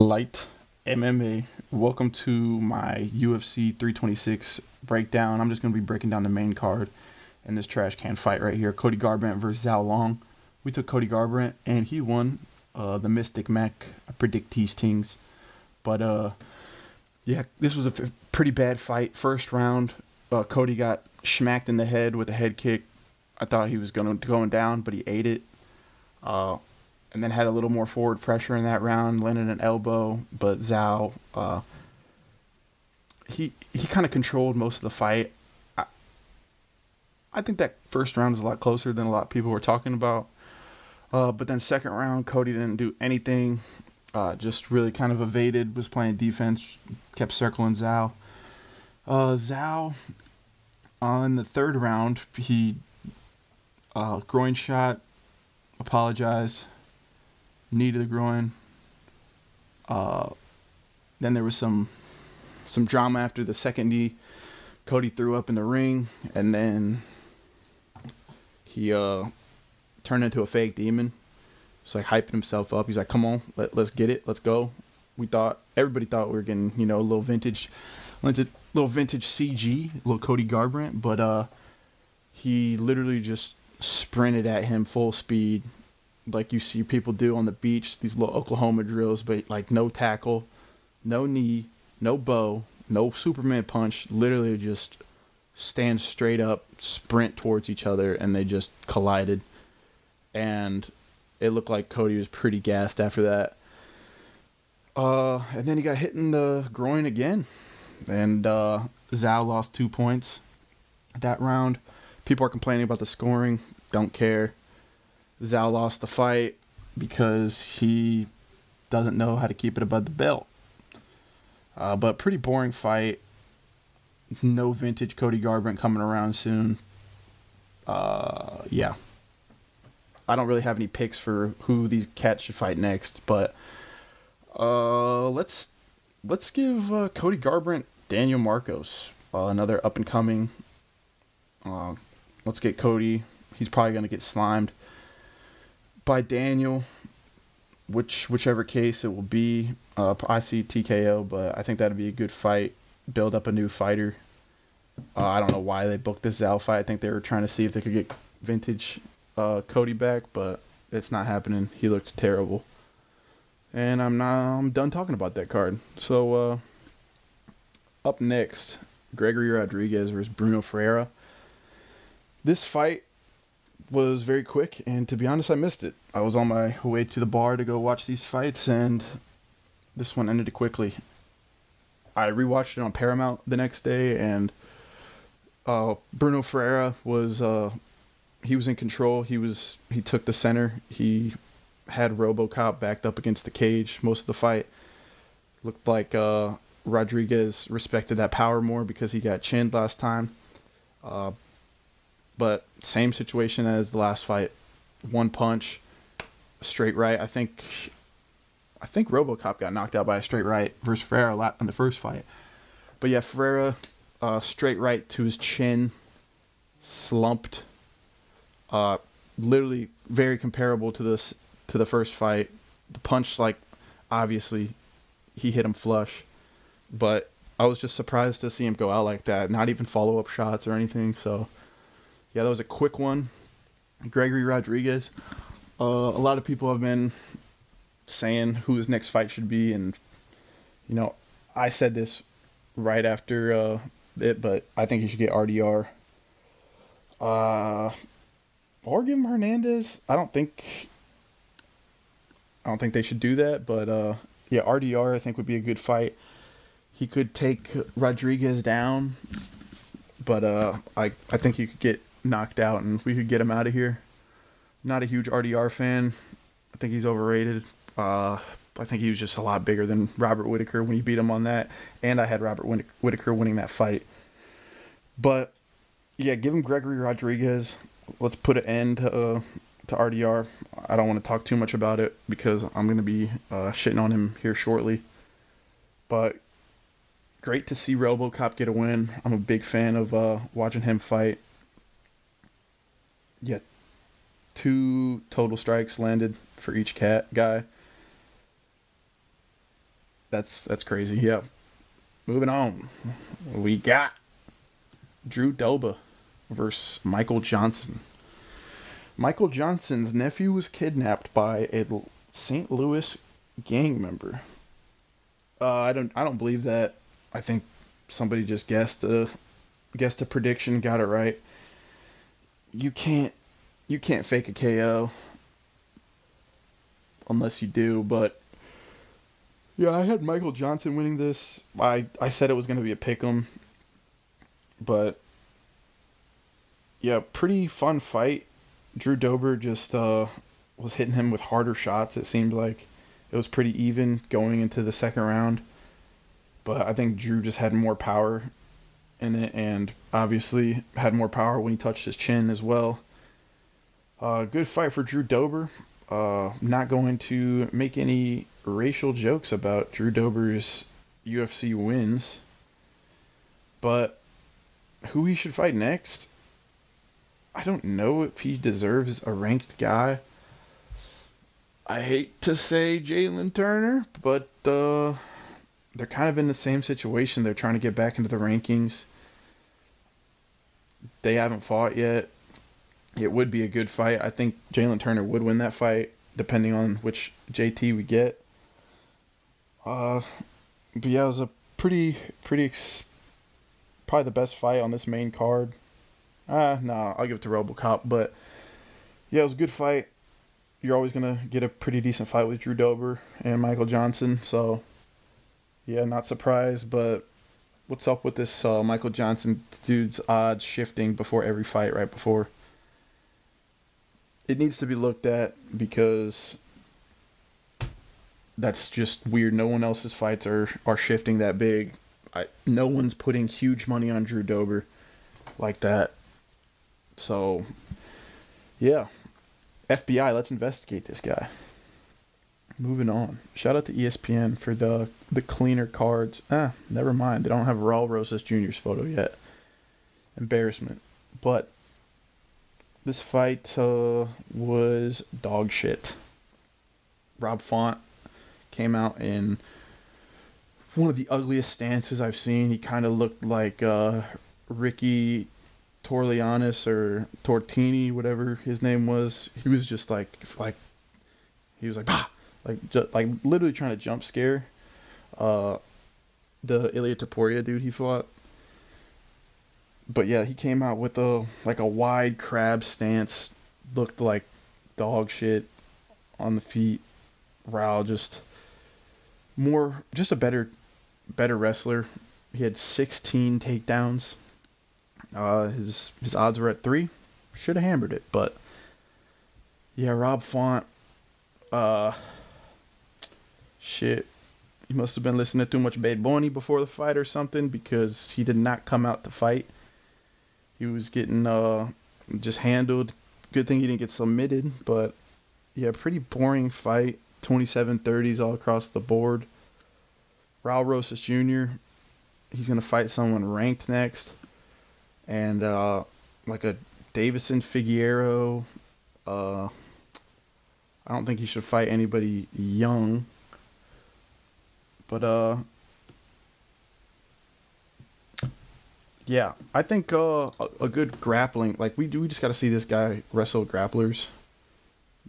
Light MMA. Welcome to my UFC 326 breakdown. I'm just going to be breaking down the main card in this trash can fight right here. Cody Garbrandt versus Zhao Long. We took Cody Garbrandt and he won. The Mystic Mac. I predict these things. But yeah, this was a pretty bad fight. First round, Cody got smacked in the head with a head kick. I thought he was going down, but he ate it. And then had a little more forward pressure in that round, landed an elbow, but Zhao, he kind of controlled most of the fight. I think that first round was a lot closer than a lot of people were talking about. But then second round, Cody didn't do anything, just really kind of evaded, was playing defense, kept circling Zhao. Zhao, in the third round, he groin shot, apologized, knee to the groin. Then there was some drama after the second knee. Cody threw up in the ring, and then he turned into a fake demon. He's like hyping himself up. He's like, "Come on, let's get it, let's go." Everybody thought we were getting, a little vintage CG, little Cody Garbrandt, but he literally just sprinted at him full speed, like you see people do on the beach, these little Oklahoma drills, but like no tackle, no knee, no bow, no Superman punch, literally just stand straight up, sprint towards each other, and they just collided. And it looked like Cody was pretty gassed after that. And then he got hit in the groin again, and Zhao lost 2 points that round. People are complaining about the scoring, don't care. Zhao lost the fight because he doesn't know how to keep it above the belt. But pretty boring fight. No vintage Cody Garbrandt coming around soon. Yeah. I don't really have any picks for who these cats should fight next, but let's give Cody Garbrandt Daniel Marcos, another up and coming. Let's get Cody. He's probably gonna get slimed by Daniel, whichever case it will be. I see TKO, but I think that'd be a good fight. Build up a new fighter. I don't know why they booked this Zhao fight. I think they were trying to see if they could get vintage Cody back, but it's not happening. He looked terrible. And I'm done talking about that card. So up next, Gregory Rodriguez versus Bruno Ferreira. This fight was very quick, and to be honest, I missed it. I was on my way to the bar to go watch these fights, and this one ended quickly. I rewatched it on Paramount the next day, and Bruno Ferreira was he was in control. He took the center. He had RoboCop backed up against the cage most of the fight. Looked like Rodriguez respected that power more because he got chinned last time. But same situation as the last fight. One punch, a straight right. I think RoboCop got knocked out by a straight right versus Ferreira in the first fight. But yeah, Ferreira, straight right to his chin, slumped. Literally very comparable to the first fight. The punch, like, obviously he hit him flush, but I was just surprised to see him go out like that. Not even follow-up shots or anything. So yeah, that was a quick one. Gregory Rodriguez. A lot of people have been saying who his next fight should be, and I said this right after it, but I think he should get RDR. Or give him Hernandez. I don't think they should do that, but yeah, RDR I think would be a good fight. He could take Rodriguez down, but I think he could get knocked out and we could get him out of here. Not a huge RDR fan. I think he's overrated. I think he was just a lot bigger than Robert Whittaker when he beat him on that, and I had Robert Whittaker winning that fight. But yeah, give him Gregory Rodriguez. Let's put an end to RDR. I don't want to talk too much about it because I'm going to be shitting on him here shortly. But great to see RoboCop get a win. I'm a big fan of watching him fight. Yeah, 2 total strikes landed for each guy. That's crazy. Yep. Moving on, we got Drew Dober versus Michael Johnson. Michael Johnson's nephew was kidnapped by a St. Louis gang member. I don't believe that. I think somebody just guessed a prediction, got it right. You can't fake a KO unless you do, but yeah, I had Michael Johnson winning this. I said it was going to be a pick'em, but yeah, pretty fun fight. Drew Dober just was hitting him with harder shots. It seemed like it was pretty even going into the second round, but I think Drew just had more power in it, and obviously had more power when he touched his chin as well. Good fight for Drew Dober. Not going to make any racial jokes about Drew Dober's UFC wins, but who he should fight next, I don't know if he deserves a ranked guy. I hate to say Jalen Turner, but they're kind of in the same situation. They're trying to get back into the rankings. They haven't fought yet. It would be a good fight. I think Jalen Turner would win that fight, depending on which JT we get. But yeah, it was a probably the best fight on this main card. No, I'll give it to RoboCop. But yeah, it was a good fight. You're always gonna get a pretty decent fight with Drew Dober and Michael Johnson. So yeah, not surprised. But what's up with this Michael Johnson dude's odds shifting before every fight? Right before. It needs to be looked at because that's just weird. No one else's fights are shifting that big. No one's putting huge money on Drew Dober like that. So, yeah. FBI, let's investigate this guy. Moving on. Shout out to ESPN for the cleaner cards. Never mind. They don't have Raul Rosas Jr.'s photo yet. Embarrassment. But this fight was dog shit. Rob Font came out in one of the ugliest stances I've seen. He kind of looked like Ricky Torlianis or Tortini, whatever his name was. He was just like he was like bah, like literally trying to jump scare the Ilia Topuria dude he fought. But yeah, he came out with a wide crab stance, looked like dog shit on the feet. Rao just a better wrestler. He had 16 takedowns. His odds were at 3. Should have hammered it, but yeah, Rob Font. Shit. He must have been listening to too much Bad Bunny before the fight or something, because he did not come out to fight. He was getting just handled. Good thing he didn't get submitted, but yeah, pretty boring fight. 27-30s all across the board. Raul Rosas Jr., he's going to fight someone ranked next. And like a Davison Figueroa. I don't think he should fight anybody young. But yeah, I think a good grappling, like we just got to see this guy wrestle grapplers,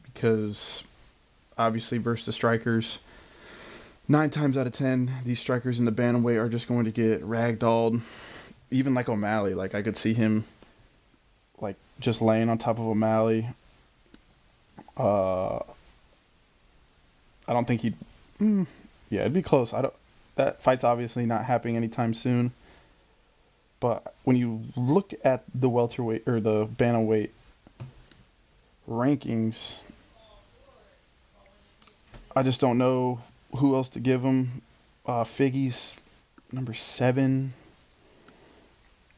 because obviously versus the strikers, 9 times out of 10, these strikers in the bantamweight are just going to get ragdolled. Even like O'Malley, like I could see him like just laying on top of O'Malley. I don't think he'd. Yeah, it'd be close. That fight's obviously not happening anytime soon. But when you look at the welterweight or the bantamweight rankings, I just don't know who else to give him. Figgy's number 7.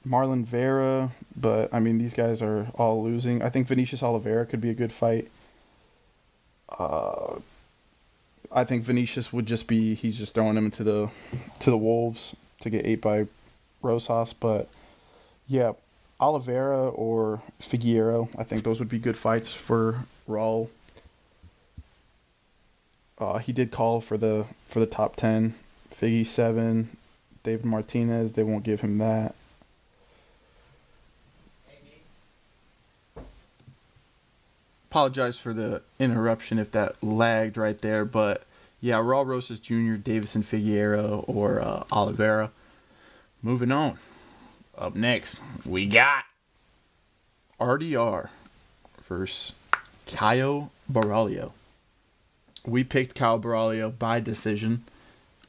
Marlon Vera, but I mean these guys are all losing. I think Vinicius Oliveira could be a good fight. I think Vinicius would just be, he's just throwing him into the wolves to get ate by Rosas. But yeah, Oliveira or Figueroa, I think those would be good fights for Raul. He did call for the top 10. Figgy 7. David Martinez, they won't give him that. Apologize for the interruption if that lagged right there, but yeah, Raul Rosas Jr., Davison Figueroa, or Oliveira. Moving on. Up next, we got RDR versus Caio Borralho. We picked Caio Borralho by decision.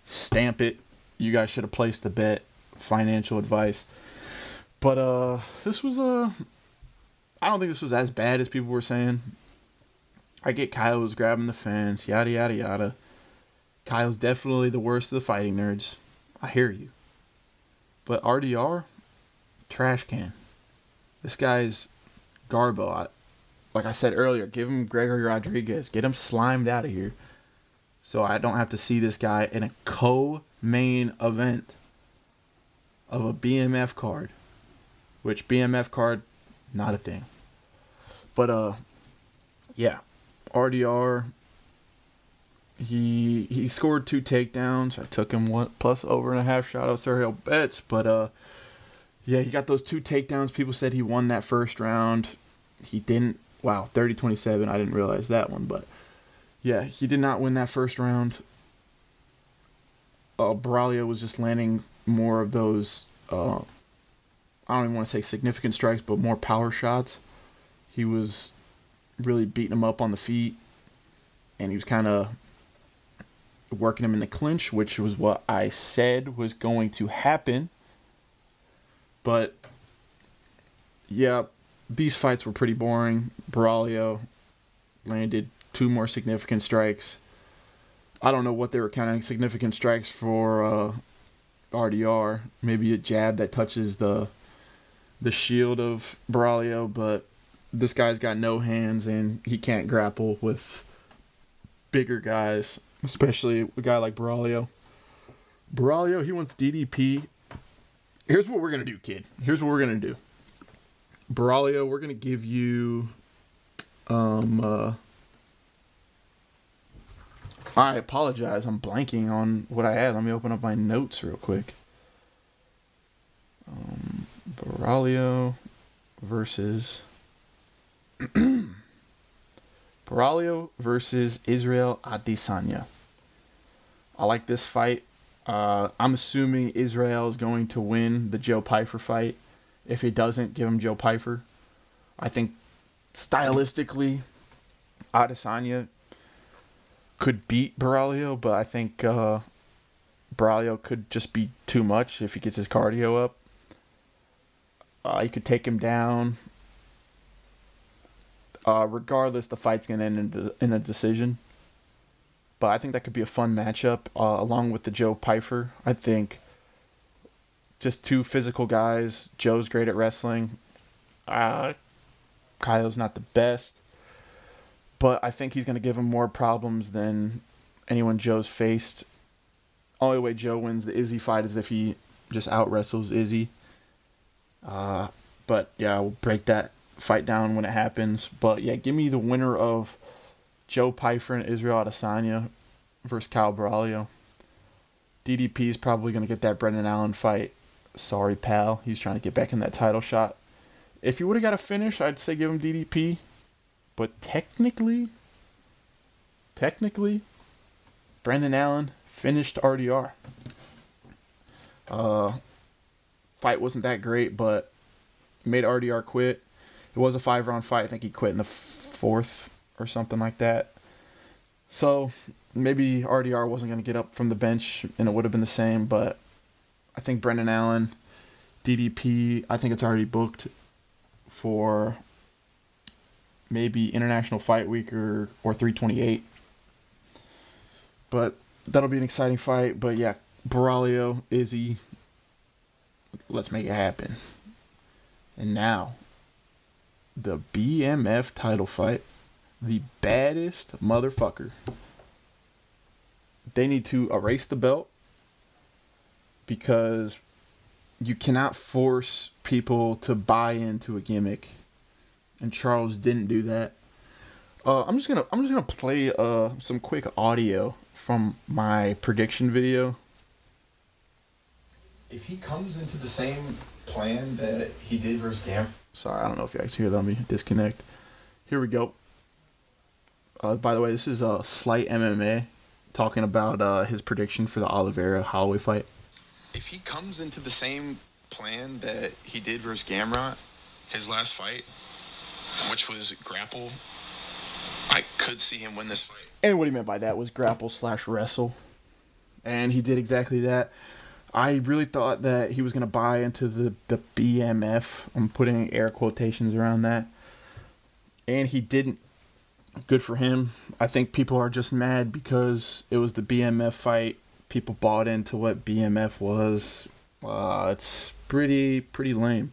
Stamp it. You guys should have placed the bet. Financial advice. But this was I don't think this was as bad as people were saying. I get Caio was grabbing the fans, yada yada yada. Caio's definitely the worst of the fighting nerds. I hear you. But RDR, trash can. This guy's garbo. Like I said earlier, give him Gregory Rodriguez. Get him slimed out of here. So I don't have to see this guy in a co-main event of a BMF card. Which BMF card, not a thing. But yeah. RDR, he scored 2 takedowns. I took him plus over and a half shot of serial bets. But yeah, he got those 2 takedowns. People said he won that first round. He didn't. Wow, 30-27. I didn't realize that one. But yeah, he did not win that first round. Borralho was just landing more of those, I don't even want to say significant strikes, but more power shots. He was really beating him up on the feet. And he was kind of working him in the clinch, which was what I said was going to happen. But yeah, these fights were pretty boring. Borralho landed 2 more significant strikes. I don't know what they were counting significant strikes for RDR. Maybe a jab that touches the shield of Borralho, but this guy's got no hands and he can't grapple with bigger guys, especially a guy like Borralho. Borralho, he wants DDP. Here's what we're going to do, kid. Here's what we're going to do. Borralho, we're going to give you I apologize. I'm blanking on what I had. Let me open up my notes real quick. Borralho versus Borralho versus Israel Adesanya. I like this fight. I'm assuming Israel is going to win the Joe Pyfer fight. If he doesn't, give him Joe Pyfer. I think stylistically, Adesanya could beat Borralho, but I think Borralho could just be too much if he gets his cardio up. He could take him down. Regardless, the fight's going to end in a decision. But I think that could be a fun matchup along with the Joe Pyfer. I think just 2 physical guys. Joe's great at wrestling. Kyle's not the best. But I think he's going to give him more problems than anyone Joe's faced. Only way Joe wins the Izzy fight is if he just out-wrestles Izzy. But yeah, we'll break that fight down when it happens. But yeah, give me the winner of Joe Pyfer and Israel Adesanya versus Caio Borralho. DDP is probably going to get that Brendan Allen fight. Sorry, pal. He's trying to get back in that title shot. If he would have got a finish, I'd say give him DDP. But technically, Brendan Allen finished RDR. Fight wasn't that great, but made RDR quit. It was a 5-round fight. I think he quit in the 4th or something like that. So maybe RDR wasn't going to get up from the bench and it would have been the same, but I think Brendan Allen, DDP, I think it's already booked for maybe International Fight Week or 328. But that'll be an exciting fight. But yeah, Borralho, Izzy, let's make it happen. And now, the BMF title fight. The baddest motherfucker. They need to erase the belt because you cannot force people to buy into a gimmick, and Charles didn't do that. I'm just gonna play some quick audio from my prediction video If he comes into the same plan that he did versus Gam. Sorry, I don't know if you guys hear that. Let me disconnect. Here we go. By the way, this is Slight MMA talking about his prediction for the Oliveira Holloway fight. If he comes into the same plan that he did versus Gamrot, his last fight, which was grapple, I could see him win this fight. And what he meant by that was grapple/wrestle. And he did exactly that. I really thought that he was going to buy into the BMF. I'm putting air quotations around that. And he didn't. Good for him. I think people are just mad because it was the BMF fight. People bought into what BMF was. It's pretty lame.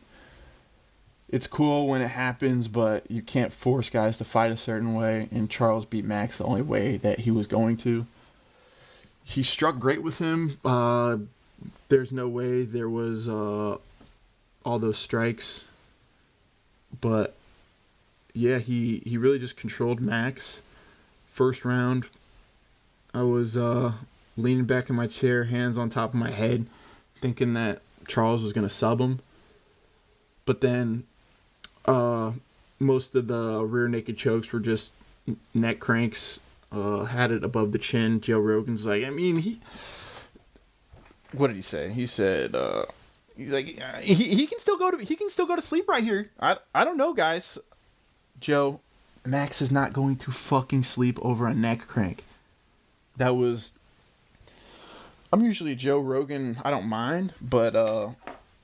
It's cool when it happens, but you can't force guys to fight a certain way. And Charles beat Max the only way that he was going to. He struck great with him. There's no way there was all those strikes. But yeah, he really just controlled Max. First round, I was leaning back in my chair, hands on top of my head, thinking that Charles was going to sub him. But then most of the rear naked chokes were just neck cranks. Had it above the chin. Joe Rogan's like, I mean, what did he say? He said, he's like, he can still go to sleep right here. I don't know, guys. Joe, Max is not going to fucking sleep over a neck crank. That was. I'm usually Joe Rogan. I don't mind, but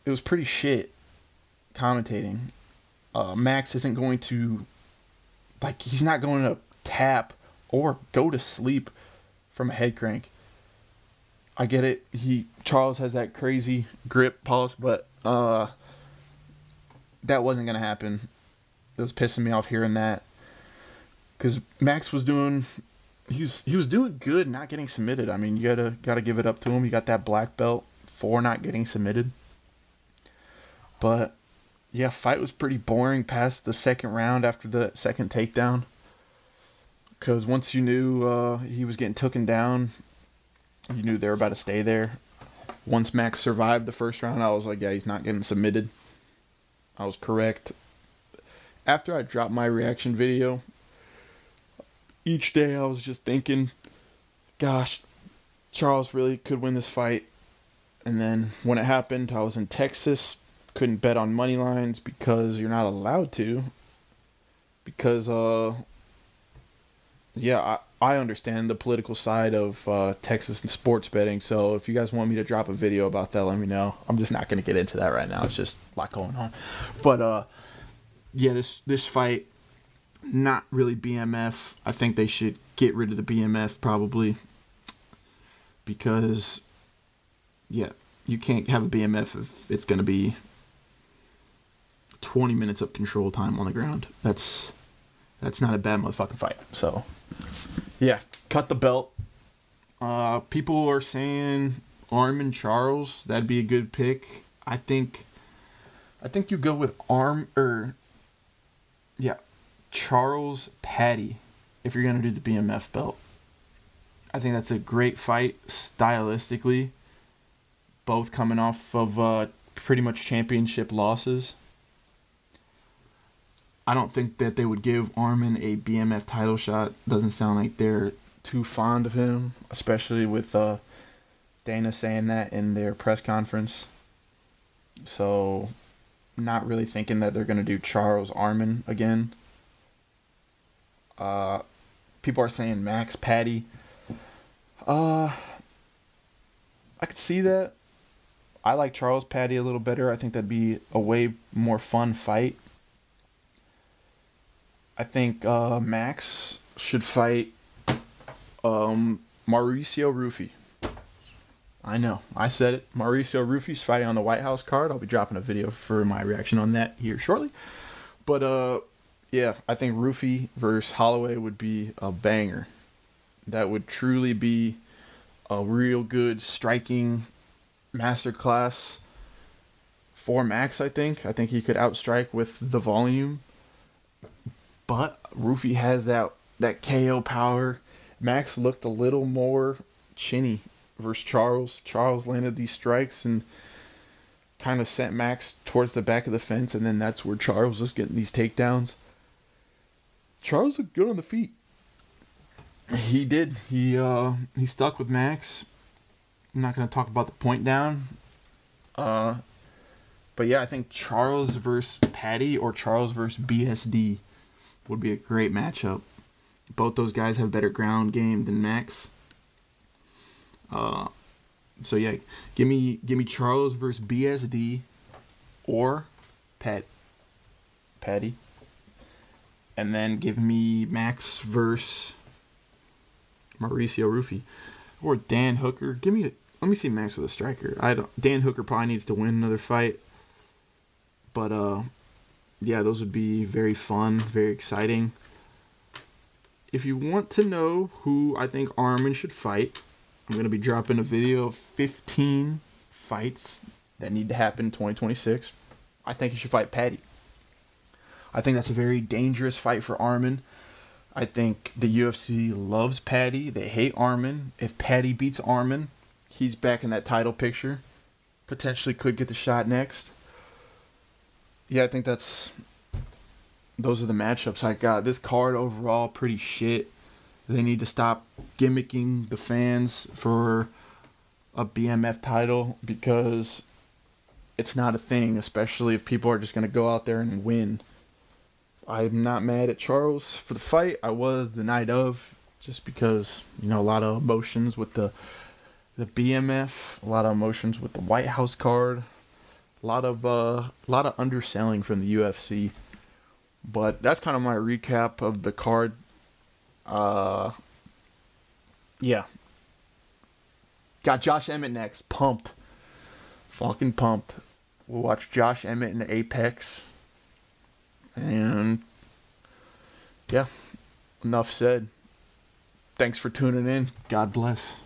it was pretty shit commentating. Max isn't going to, he's not going to tap or go to sleep from a head crank. I get it. Charles has that crazy grip pulse, but that wasn't gonna happen. It was pissing me off hearing that, because Max was doing, he was doing good, not getting submitted. I mean, you gotta give it up to him. He got that black belt for not getting submitted. But yeah, fight was pretty boring past the second round after the second takedown. Because once you knew he was getting taken down, you knew they were about to stay there. Once Max survived the first round, I was like, yeah, he's not getting submitted. I was correct. After I dropped my reaction video, each day I was just thinking, gosh, Charles really could win this fight. And then when it happened, I was in Texas, couldn't bet on money lines because you're not allowed to. Because, yeah, I understand the political side of Texas and sports betting. So if you guys want me to drop a video about that, let me know. I'm just not going to get into that right now. It's just a lot going on. But, yeah, this fight, not really BMF. I think they should get rid of the BMF probably. Because, yeah, you can't have a BMF if it's going to be 20 minutes of control time on the ground. That's not a bad motherfucking fight. So, yeah, cut the belt. People are saying Arm Charles. That'd be a good pick. I think you go with Charles Paddy if you're gonna do the BMF belt. I think that's a great fight stylistically. Both coming off of pretty much championship losses. I don't think that they would give Armin a BMF title shot. Doesn't sound like they're too fond of him, especially with Dana saying that in their press conference. So, not really thinking that they're going to do Charles Armin again. People are saying Max Paddy. I could see that. I like Charles Paddy a little better. I think that'd be a way more fun fight. I think Max should fight Mauricio Rufy. I know, I said it. Mauricio Rufy's fighting on the White House card. I'll be dropping a video for my reaction on that here shortly. But yeah, I think Rufy versus Holloway would be a banger. That would truly be a real good striking masterclass for Max, I think. I think he could outstrike with the volume. But Rufy has that KO power. Max looked a little more chinny versus Charles. Charles landed these strikes, and kind of sent Max towards the back of the fence, and then that's where Charles was getting these takedowns. Charles looked good on the feet. He did. He stuck with Max. I'm not gonna talk about the point down. But yeah, I think Charles versus Paddy or Charles versus BSD would be a great matchup. Both those guys have better ground game than Max. So yeah, give me Charles versus BSD or Paddy, and then give me Max versus Mauricio Rufy or Dan Hooker. Let me see Max with a striker. Dan Hooker probably needs to win another fight, but yeah, those would be very fun, very exciting. If you want to know who I think Arman should fight, I'm going to be dropping a video of 15 fights that need to happen in 2026. I think he should fight Paddy. I think that's a very dangerous fight for Arman. I think the UFC loves Paddy. They hate Arman. If Paddy beats Arman, he's back in that title picture. Potentially could get the shot next. Yeah, I think those are the matchups I got. This card overall pretty shit. They need to stop gimmicking the fans for a BMF title because it's not a thing, especially if people are just going to go out there and win. I'm not mad at Charles for the fight. I was the night of, just because, a lot of emotions with the BMF, a lot of emotions with the White House card, a lot of underselling from the UFC. But that's kind of my recap of the card. Yeah. Got Josh Emmett next. Pumped. Fucking pumped. We'll watch Josh Emmett in the Apex. And yeah, enough said. Thanks for tuning in. God bless.